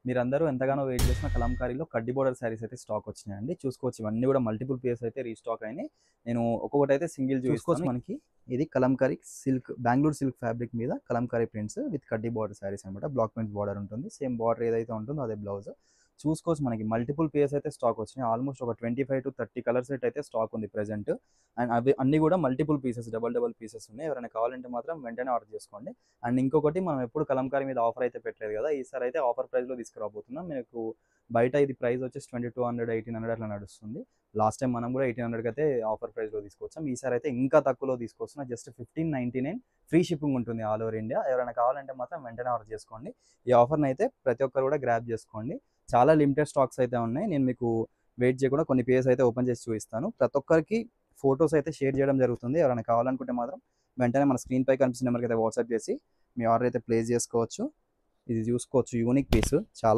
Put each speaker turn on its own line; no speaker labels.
మీరందరూ ఎంతగానో వెయిట్ చేసిన కలంకారీలో కడ్డీ బోర్డర్ శారీస్ అయితే స్టాక్ వచ్చినాయండి. చూసుకోవచ్చు ఇవన్నీ కూడా మల్టిపుల్ పీసెస్ అయితే రీస్టాక్ అయినాయి. నేను ఒక్కొక్కటి అయితే సింగిల్ చూసుకోవచ్చు. మనకి ఇది Kalamkari silk, Bengaluru silk fabric మీద కలంకారీ ప్రింట్స్ విత్ కడ్డీ బోర్డర్ శారీస్ అనమాట. బ్లాక్ ప్రింట్స్ బోర్డర్ ఉంటుంది. సేమ్ బార్డర్ ఏదైతే ఉంటుందో అదే బ్లౌజ్. చూసుకోవచ్చు మనకి మల్టిపుల్ పీసెస్ అయితే స్టాక్ వచ్చినాయి. ఆల్మోస్ట్ ఒక 25 to 30 కలర్ సెట్ అయితే స్టాక్ ఉంది ప్రెజెంట్. అండ్ అవి అన్నీ కూడా మల్టిపుల్ పీసెస్, డబల్ పీసెస్ ఉన్నాయి. ఎవరైనా కావాలంటే మాత్రం వెంటనే ఆర్డర్ చేసుకోండి. అండ్ ఇంకొకటి, మనం ఎప్పుడు కలంకారీ మీద ఆఫర్ అయితే పెట్టలేదు కదా, ఈసారి అయితే ఆఫర్ ప్రైస్లో తీసుకురాబోతున్నాం. మీకు బయట ఇది ప్రైస్ వచ్చేసి 2200, 1800 అట్లా నడుస్తుంది. లాస్ట్ టైం మనం కూడా 1800కి అయితే ఆఫర్ ప్రైస్లో తీసుకొచ్చాం. ఈసారి అయితే ఇంకా తక్కువలో తీసుకొస్తున్నాం. జస్ట్ 1599 ఫ్రీ షిప్పింగ్ ఉంటుంది ఆల్ ఓవర్ ఇండియా. ఎవరైనా కావాలంటే మాత్రం వెంటనే ఆర్డర్ చేసుకోండి. ఈ ఆఫర్ని అయితే ప్రతి ఒక్కరు కూడా గ్రాబ్ చేసుకోండి. చాలా లిమిటెడ్ స్టాక్స్ అయితే ఉన్నాయి. నేను మీకు వెయిట్ చేయకుండా కొన్ని పేజెస్ అయితే ఓపెన్ చేసి చూపిస్తాను. ప్రతి ఒక్కరికి ఫొటోస్ అయితే షేర్ చేయడం జరుగుతుంది. ఎవరైనా కావాలనుకుంటే మాత్రం వెంటనే మన స్క్రీన్ పై కనిపిస్తున్న నెంబర్కి అయితే వాట్సాప్ చేసి మీ ఆర్డర్ అయితే ప్లేస్ చేసుకోవచ్చు. ఇది చూసుకోవచ్చు, యూనిక్ పీస్ చాలా